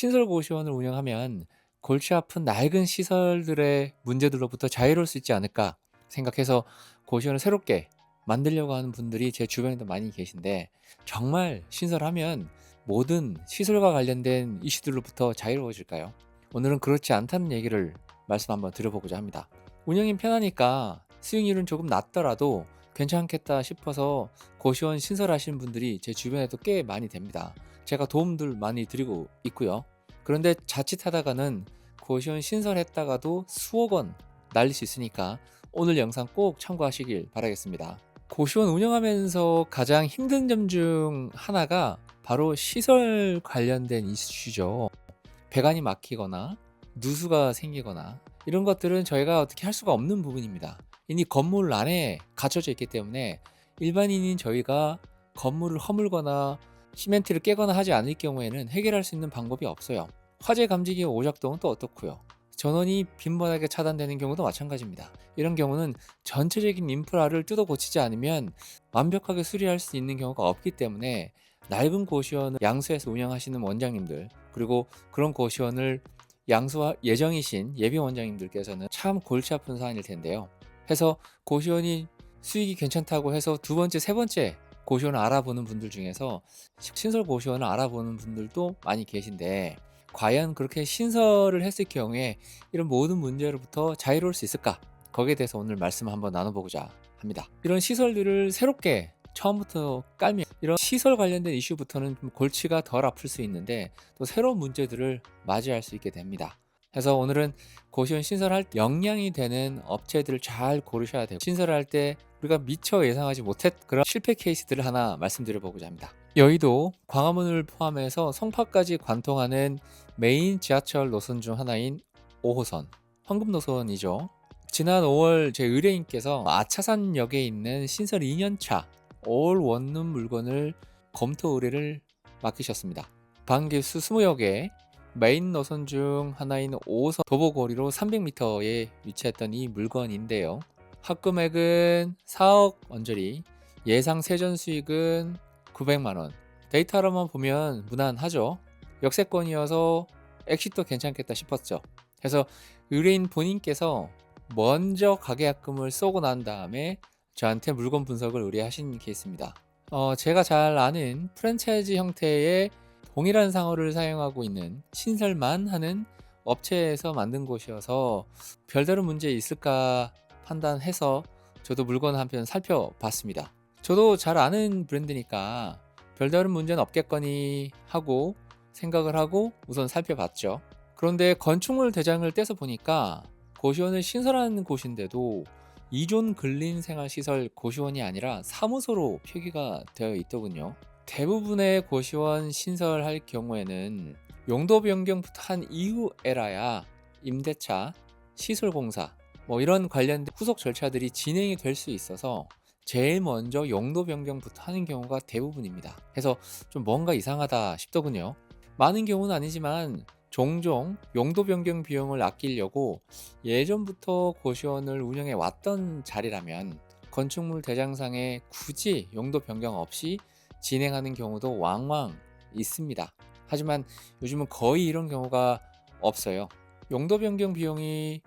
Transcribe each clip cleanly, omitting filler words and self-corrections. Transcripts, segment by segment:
신설 고시원을 운영하면 골치 아픈 낡은 시설들의 문제들로부터 자유로울 수 있지 않을까 생각해서 고시원을 새롭게 만들려고 하는 분들이 제 주변에도 많이 계신데, 정말 신설하면 모든 시설과 관련된 이슈들로부터 자유로워질까요? 오늘은 그렇지 않다는 얘기를 말씀 한번 드려보고자 합니다. 운영이 편하니까 수익률은 조금 낮더라도 괜찮겠다 싶어서 고시원 신설하시는 분들이 제 주변에도 꽤 많이 됩니다. 제가 도움들 많이 드리고 있고요. 그런데 자칫하다가는 고시원 신설했다가도 수억 원 날릴 수 있으니까 오늘 영상 꼭 참고하시길 바라겠습니다. 고시원 운영하면서 가장 힘든 점 중 하나가 바로 시설 관련된 이슈죠. 배관이 막히거나 누수가 생기거나 이런 것들은 저희가 어떻게 할 수가 없는 부분입니다. 이미 건물 안에 갇혀져 있기 때문에 일반인인 저희가 건물을 허물거나 시멘트를 깨거나 하지 않을 경우에는 해결할 수 있는 방법이 없어요. 화재 감지기 오작동은 또 어떻고요. 전원이 빈번하게 차단되는 경우도 마찬가지입니다. 이런 경우는 전체적인 인프라를 뜯어 고치지 않으면 완벽하게 수리할 수 있는 경우가 없기 때문에 낡은 고시원을 양수해서 운영하시는 원장님들, 그리고 그런 고시원을 양수할 예정이신 예비 원장님들께서는 참 골치 아픈 사안일 텐데요. 해서 고시원이 수익이 괜찮다고 해서 두 번째, 세 번째 고시원을 알아보는 분들 중에서 신설 고시원을 알아보는 분들도 많이 계신데, 과연 그렇게 신설을 했을 경우에 이런 모든 문제로부터 자유로울 수 있을까? 거기에 대해서 오늘 말씀 한번 나눠보고자 합니다. 이런 시설들을 새롭게 처음부터 깔면 이런 시설 관련된 이슈부터는 좀 골치가 덜 아플 수 있는데, 또 새로운 문제들을 맞이할 수 있게 됩니다. 그래서 오늘은 고시원 신설할 때 역량이 되는 업체들을 잘 고르셔야 되고, 신설할 때 우리가 미처 예상하지 못했 그런 실패 케이스들을 하나 말씀드려보고자 합니다. 여의도 광화문을 포함해서 송파까지 관통하는 메인 지하철 노선 중 하나인 5호선 황금 노선이죠. 지난 5월 제 의뢰인께서 아차산역에 있는 신설 2년차 올 원룸 물건을 검토 의뢰를 맡기셨습니다. 방기수 20여 메인 노선 중 하나인 5호선 도보거리로 300m에 위치했던 이 물건인데요. 합금액은 4억 원짜리, 예상 세전 수익은 900만원. 데이터로만 보면 무난하죠. 역세권이어서 엑시도 괜찮겠다 싶었죠. 그래서 의뢰인 본인께서 먼저 가계약금을 쏘고 난 다음에 저한테 물건 분석을 의뢰하신 케이스입니다. 제가 잘 아는 프랜차이즈 형태의 동일한 상호를 사용하고 있는 신설만 하는 업체에서 만든 곳이어서 별다른 문제 있을까 판단해서 저도 물건 한 편 살펴봤습니다. 저도 잘 아는 브랜드니까 별다른 문제는 없겠거니 하고 생각을 하고 우선 살펴봤죠. 그런데 건축물 대장을 떼서 보니까 고시원을 신설하는 곳인데도 이존 근린생활시설 고시원이 아니라 사무소로 표기가 되어 있더군요. 대부분의 고시원 신설할 경우에는 용도 변경부터 한 이후에라야 임대차, 시설공사 이런 관련된 후속 절차들이 진행이 될 수 있어서 제일 먼저 용도 변경부터 하는 경우가 대부분입니다. 그래서 좀 뭔가 이상하다 싶더군요. 많은 경우는 아니지만 종종 용도 변경 비용을 아끼려고 예전부터 고시원을 운영해 왔던 자리라면 건축물 대장상에 굳이 용도 변경 없이 진행하는 경우도 왕왕 있습니다. 하지만 요즘은 거의 이런 경우가 없어요. 용도 변경 비용이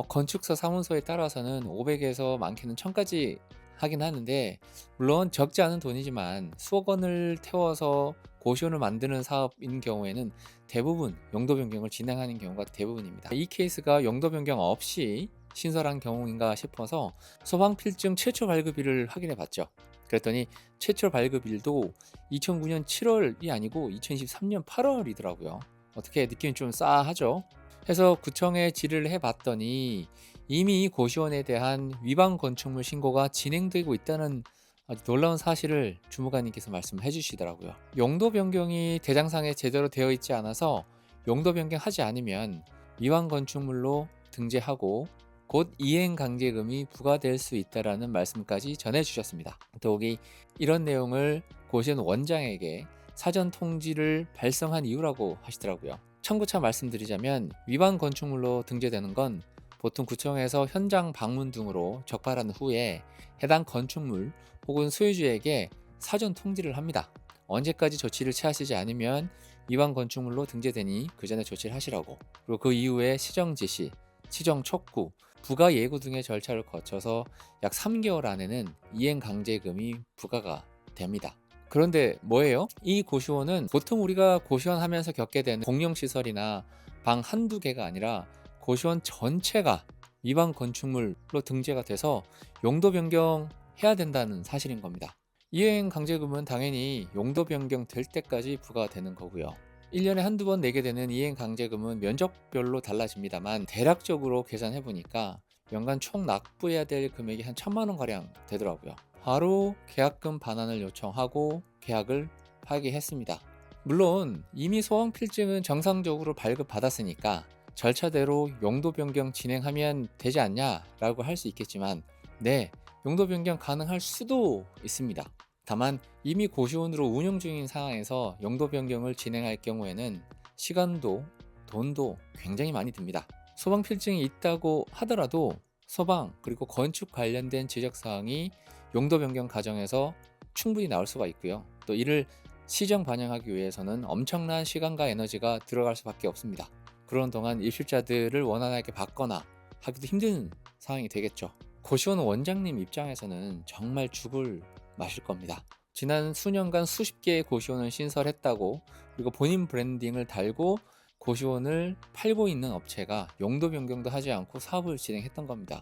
건축사 사무소에 따라서는 500에서 많게는 1000까지 하긴 하는데, 물론 적지 않은 돈이지만 수억 원을 태워서 고시원을 만드는 사업인 경우에는 대부분 용도 변경을 진행하는 경우가 대부분입니다. 이 케이스가 용도 변경 없이 신설한 경우인가 싶어서 소방필증 최초 발급일을 확인해 봤죠. 그랬더니 최초 발급일도 2009년 7월이 아니고 2023년 8월이더라고요. 어떻게 느낌이 좀 싸하죠? 해서 구청에 질의를 해봤더니 이미 고시원에 대한 위반 건축물 신고가 진행되고 있다는 아주 놀라운 사실을 주무관님께서 말씀해 주시더라고요. 용도 변경이 대장상에 제대로 되어 있지 않아서 용도 변경하지 않으면 위반 건축물로 등재하고 곧 이행 강제금이 부과될 수 있다라는 말씀까지 전해 주셨습니다. 더욱이 이런 내용을 고시원 원장에게 사전 통지를 발송한 이유라고 하시더라고요. 청구차 말씀드리자면 위반 건축물로 등재되는 건 보통 구청에서 현장 방문 등으로 적발한 후에 해당 건축물 혹은 소유주에게 사전 통지를 합니다. 언제까지 조치를 취하시지 않으면 위반 건축물로 등재되니 그 전에 조치를 하시라고. 그리고 그 이후에 시정 지시, 시정 촉구, 부가 예고 등의 절차를 거쳐서 약 3개월 안에는 이행 강제금이 부과가 됩니다. 그런데 뭐예요? 이 고시원은 보통 우리가 고시원 하면서 겪게 되는 공용시설이나 방 한두 개가 아니라 고시원 전체가 위반 건축물로 등재가 돼서 용도 변경해야 된다는 사실인 겁니다. 이행 강제금은 당연히 용도 변경 될 때까지 부과되는 거고요. 1년에 한두 번 내게 되는 이행 강제금은 면적별로 달라집니다만 대략적으로 계산해 보니까 연간 총 납부해야 될 금액이 한 1,000만 원 가량 되더라고요. 바로 계약금 반환을 요청하고 계약을 파기했습니다. 물론 이미 소방 필증은 정상적으로 발급받았으니까 절차대로 용도 변경 진행하면 되지 않냐라고 할 수 있겠지만 네, 용도 변경 가능할 수도 있습니다. 다만 이미 고시원으로 운영 중인 상황에서 용도 변경을 진행할 경우에는 시간도 돈도 굉장히 많이 듭니다. 소방 필증이 있다고 하더라도 소방 그리고 건축 관련된 지적사항이 용도 변경 과정에서 충분히 나올 수가 있고요. 또 이를 시정 반영하기 위해서는 엄청난 시간과 에너지가 들어갈 수밖에 없습니다. 그런 동안 입실자들을 원활하게 받거나 하기도 힘든 상황이 되겠죠. 고시원 원장님 입장에서는 정말 죽을 맛일 겁니다. 지난 수년간 수십 개의 고시원을 신설했다고, 그리고 본인 브랜딩을 달고 고시원을 팔고 있는 업체가 용도 변경도 하지 않고 사업을 진행했던 겁니다.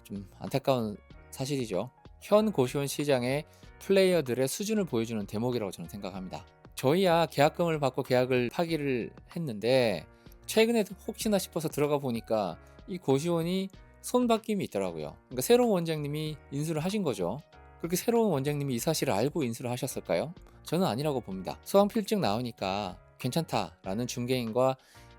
좀 안타까운 사실이죠. 현 고시원 시장의 플레이어들의 수준을 보여주는 대목이라고 저는 생각합니다. 저희야 계약금을 받고 계약을 파기를 했는데 최근에 혹시나 싶어서 들어가 보니까 이 고시원이 손바뀜이 있더라고요. 그러니까 새로운 원장님이 인수를 하신 거죠. 그렇게 새로운 원장님이 이 사실을 알고 인수를 하셨을까요? 저는 아니라고 봅니다. 소방 필증 나오니까 괜찮다라는 중개인과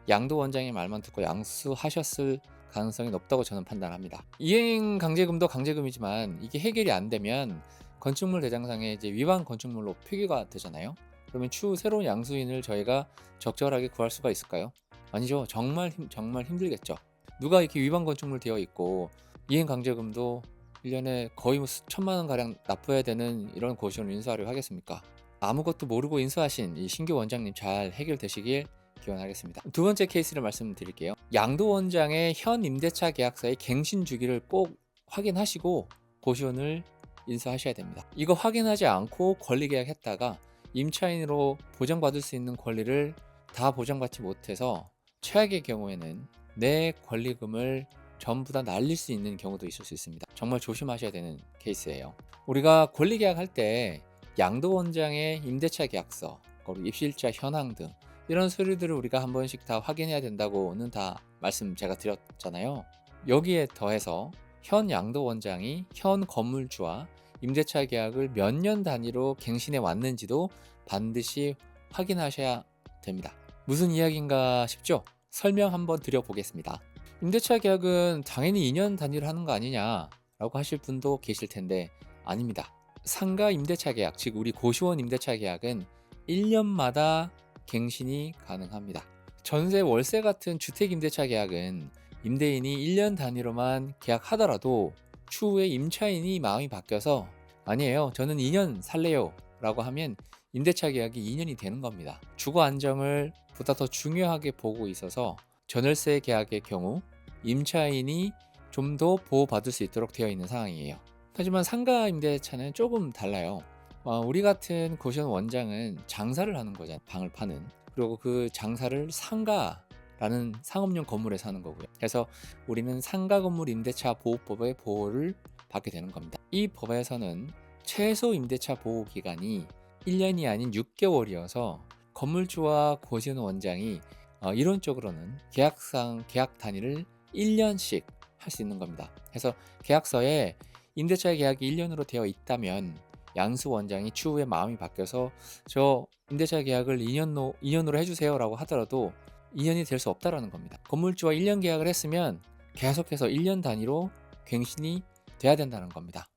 양도 원장의 말만 듣고 양수하셨을 가능성이 높다고 저는 판단합니다. 이행 강제금도 강제금이지만 이게 해결이 안 되면 건축물 대장상에 이제 위반 건축물로 표기가 되잖아요. 그러면 추후 새로운 양수인을 저희가 적절하게 구할 수가 있을까요? 아니죠. 정말 힘들겠죠. 누가 이렇게 위반 건축물 되어 있고 이행 강제금도 1년에 거의 뭐 수천만 원 가량 납부해야 되는 이런 고시원을 인수하려고 하겠습니까? 아무것도 모르고 인수하신 이 신규 원장님 잘 해결되시길 기원하겠습니다. 두 번째 케이스를 말씀드릴게요. 양도 원장의 현 임대차 계약서의 갱신 주기를 꼭 확인하시고 고시원을 인수하셔야 됩니다. 이거 확인하지 않고 권리 계약했다가 임차인으로 보장받을 수 있는 권리를 다 보장받지 못해서 최악의 경우에는 내 권리금을 전부 다 날릴 수 있는 경우도 있을 수 있습니다. 정말 조심하셔야 되는 케이스예요. 우리가 권리 계약할 때 양도 원장의 임대차 계약서, 그리고 입실자 현황 등 이런 서류들을 우리가 한 번씩 다 확인해야 된다고는 다 말씀 제가 드렸잖아요. 여기에 더해서 현 양도 원장이 현 건물주와 임대차 계약을 몇 년 단위로 갱신해 왔는지도 반드시 확인하셔야 됩니다. 무슨 이야기인가 싶죠? 설명 한번 드려보겠습니다. 임대차 계약은 당연히 2년 단위로 하는 거 아니냐라고 하실 분도 계실 텐데 아닙니다. 상가 임대차 계약, 즉 우리 고시원 임대차 계약은 1년마다 갱신이 가능합니다. 전세, 월세 같은 주택 임대차 계약은 임대인이 1년 단위로만 계약하더라도 추후에 임차인이 마음이 바뀌어서 아니에요, 저는 2년 살래요 라고 하면 임대차 계약이 2년이 되는 겁니다. 주거 안정을 보다 더 중요하게 보고 있어서 전월세 계약의 경우 임차인이 좀 더 보호받을 수 있도록 되어 있는 상황이에요. 하지만 상가 임대차는 조금 달라요. 우리 같은 고시원 원장은 장사를 하는 거잖아요. 방을 파는. 그리고 그 장사를 상가라는 상업용 건물에 사는 거고요. 그래서 우리는 상가 건물 임대차 보호법의 보호를 받게 되는 겁니다. 이 법에서는 최소 임대차 보호 기간이 1년이 아닌 6개월이어서 건물주와 고시원 원장이 이론적으로는 계약상 계약 단위를 1년씩 할 수 있는 겁니다. 그래서 계약서에 임대차 계약이 1년으로 되어 있다면 양수 원장이 추후에 마음이 바뀌어서 저 임대차 계약을 2년으로 해주세요 라고 하더라도 2년이 될 수 없다라는 겁니다. 건물주와 1년 계약을 했으면 계속해서 1년 단위로 갱신이 돼야 된다는 겁니다.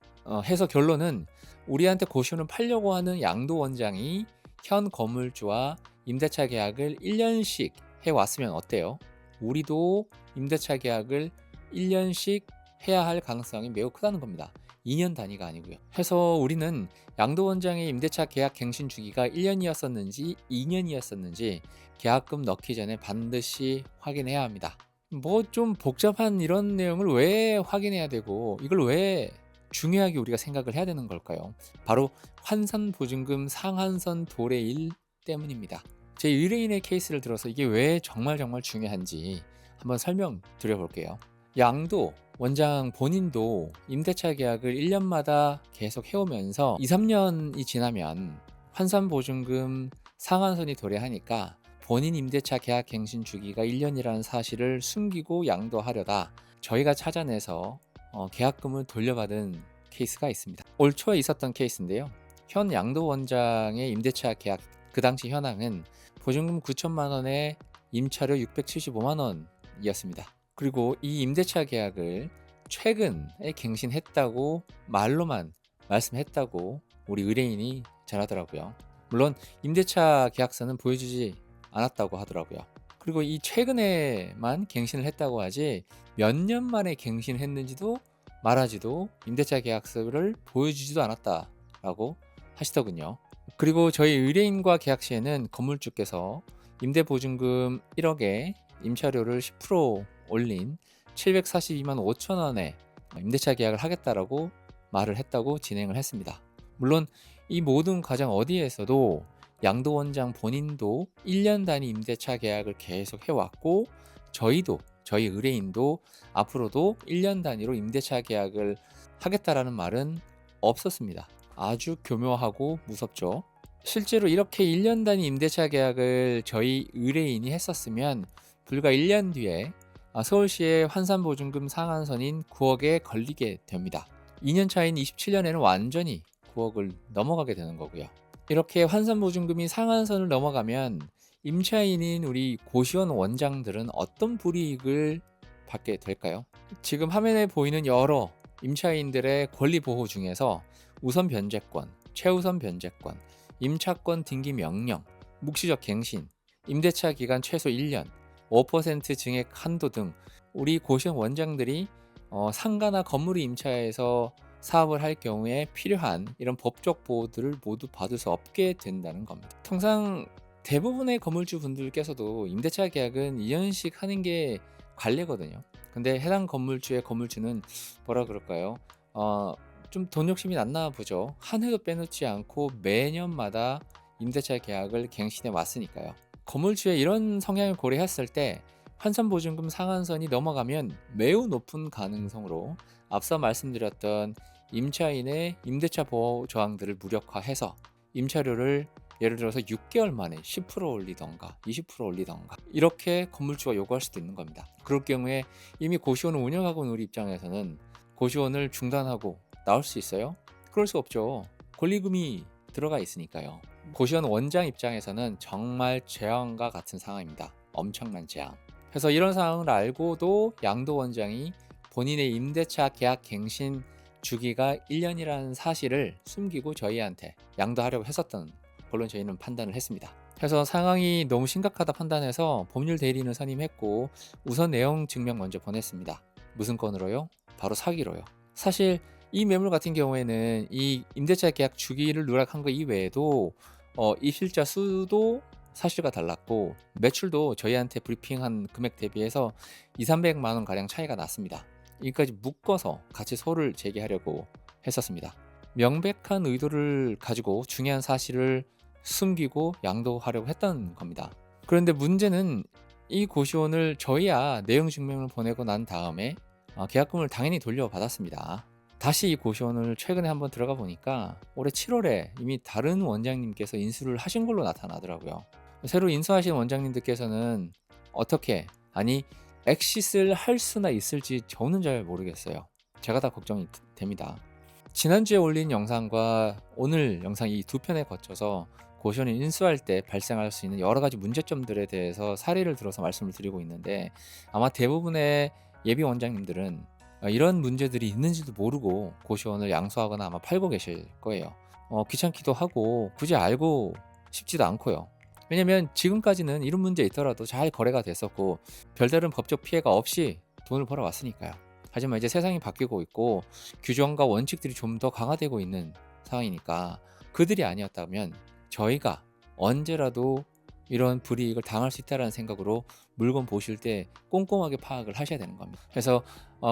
해서 결론은 우리한테 고시원을 팔려고 하는 양도 원장이 현 건물주와 임대차 계약을 1년씩 해왔으면 어때요? 우리도 임대차 계약을 1년씩 해야 할 가능성이 매우 크다는 겁니다. 2년 단위가 아니고요. 해서 우리는 양도 원장의 임대차 계약 갱신 주기가 1년이었었는지 2년이었었는지 계약금 넣기 전에 반드시 확인해야 합니다. 뭐 좀 복잡한 이런 내용을 왜 확인해야 되고 이걸 왜 중요하게 우리가 생각을 해야 되는 걸까요? 바로 환산보증금 상한선 도래일 때문입니다. 제 의뢰인의 케이스를 들어서 이게 왜 정말 중요한지 한번 설명드려 볼게요. 양도 원장 본인도 임대차 계약을 1년마다 계속 해오면서 2, 3년이 지나면 환산보증금 상한선이 도래하니까 본인 임대차 계약 갱신 주기가 1년이라는 사실을 숨기고 양도하려다 저희가 찾아내서 계약금을 돌려받은 케이스가 있습니다. 올 초에 있었던 케이스인데요. 현 양도 원장의 임대차 계약 그 당시 현황은 보증금 9천만 원에 임차료 675만 원이었습니다. 그리고 이 임대차 계약을 최근에 갱신했다고 말로만 말씀했다고 우리 의뢰인이 전하더라고요. 물론 임대차 계약서는 보여주지 않았다고 하더라고요. 그리고 이 최근에만 갱신을 했다고 하지 몇 년 만에 갱신했는지도 말하지도 임대차 계약서를 보여주지도 않았다라고 하시더군요. 그리고 저희 의뢰인과 계약 시에는 건물주께서 임대보증금 1억에 임차료를 10% 올린 742만 5천 원에 임대차 계약을 하겠다라고 말을 했다고 진행을 했습니다. 물론 이 모든 과정 어디에서도 양도 원장 본인도 1년 단위 임대차 계약을 계속 해왔고 저희 의뢰인도 앞으로도 1년 단위로 임대차 계약을 하겠다라는 말은 없었습니다. 아주 교묘하고 무섭죠. 실제로 이렇게 1년 단위 임대차 계약을 저희 의뢰인이 했었으면 불과 1년 뒤에 서울시의 환산보증금 상한선인 9억에 걸리게 됩니다. 2년 차인 27년에는 완전히 9억을 넘어가게 되는 거고요. 이렇게 환산보증금이 상한선을 넘어가면 임차인인 우리 고시원 원장들은 어떤 불이익을 받게 될까요? 지금 화면에 보이는 여러 임차인들의 권리 보호 중에서 우선 변제권, 최우선 변제권, 임차권 등기 명령, 묵시적 갱신, 임대차 기간 최소 1년, 5% 증액 한도 등 우리 고시원 원장들이 상가나 건물이 임차해서 사업을 할 경우에 필요한 이런 법적 보호들을 모두 받을 수 없게 된다는 겁니다. 통상 대부분의 건물주 분들께서도 임대차 계약은 2년씩 하는 게 관례거든요. 근데 해당 건물주는 뭐라 그럴까요? 좀 돈 욕심이 났나 보죠. 한 해도 빼놓지 않고 매년마다 임대차 계약을 갱신해 왔으니까요. 건물주의 이런 성향을 고려했을 때 환산보증금 상한선이 넘어가면 매우 높은 가능성으로 앞서 말씀드렸던 임차인의 임대차 보호 조항들을 무력화해서 임차료를 예를 들어서 6개월 만에 10% 올리던가 20% 올리던가 이렇게 건물주가 요구할 수도 있는 겁니다. 그럴 경우에 이미 고시원을 운영하고 있는 우리 입장에서는 고시원을 중단하고 나올 수 있어요? 그럴 수 없죠. 권리금이 들어가 있으니까요. 고시원 원장 입장에서는 정말 재앙과 같은 상황입니다. 엄청난 재앙. 그래서 이런 상황을 알고도 양도 원장이 본인의 임대차 계약 갱신 주기가 1년이라는 사실을 숨기고 저희한테 양도하려고 했었던 걸로 저희는 판단을 했습니다. 그래서 상황이 너무 심각하다 판단해서 법률 대리인을 선임했고 우선 내용 증명 먼저 보냈습니다. 무슨 건으로요? 바로 사기로요. 사실 이 매물 같은 경우에는 이 임대차 계약 주기를 누락한 거 이외에도 입실자 수도 사실과 달랐고 매출도 저희한테 브리핑한 금액 대비해서 200~300만 원 가량 차이가 났습니다. 여기까지 묶어서 같이 소를 제기하려고 했었습니다. 명백한 의도를 가지고 중요한 사실을 숨기고 양도하려고 했던 겁니다. 그런데 문제는 이 고시원을 저희야 내용 증명을 보내고 난 다음에 계약금을 당연히 돌려받았습니다. 다시 이 고시원을 최근에 한번 들어가 보니까 올해 7월에 이미 다른 원장님께서 인수를 하신 걸로 나타나더라고요. 새로 인수하신 원장님들께서는 어떻게 엑싯을 할 수나 있을지 저는 잘 모르겠어요. 제가 다 걱정이 됩니다. 지난주에 올린 영상과 오늘 영상 이 두 편에 거쳐서 고시원을 인수할 때 발생할 수 있는 여러 가지 문제점들에 대해서 사례를 들어서 말씀을 드리고 있는데 아마 대부분의 예비 원장님들은 이런 문제들이 있는지도 모르고 고시원을 양수하거나 아마 팔고 계실 거예요. 귀찮기도 하고 굳이 알고 싶지도 않고요. 왜냐면 지금까지는 이런 문제 있더라도 잘 거래가 됐었고 별다른 법적 피해가 없이 돈을 벌어왔으니까요. 하지만 이제 세상이 바뀌고 있고 규정과 원칙들이 좀 더 강화되고 있는 상황이니까 그들이 아니었다면 저희가 언제라도 이런 불이익을 당할 수 있다라는 생각으로 물건 보실 때 꼼꼼하게 파악을 하셔야 되는 겁니다. 그래서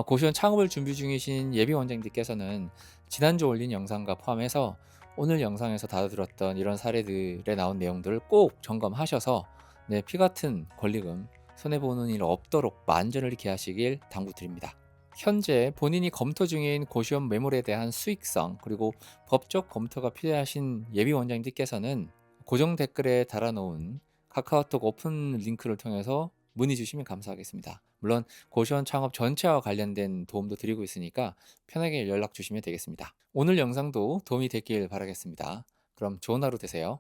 고시원 창업을 준비 중이신 예비 원장님들께서는 지난주 올린 영상과 포함해서 오늘 영상에서 다뤄들었던 이런 사례들에 나온 내용들을 꼭 점검하셔서 네, 피 같은 권리금 손해보는 일 없도록 만전을 기하시길 당부드립니다. 현재 본인이 검토 중인 고시원 매물에 대한 수익성 그리고 법적 검토가 필요하신 예비 원장님들께서는 고정 댓글에 달아놓은 카카오톡 오픈 링크를 통해서 문의 주시면 감사하겠습니다. 물론 고시원 창업 전체와 관련된 도움도 드리고 있으니까 편하게 연락 주시면 되겠습니다. 오늘 영상도 도움이 됐길 바라겠습니다. 그럼 좋은 하루 되세요.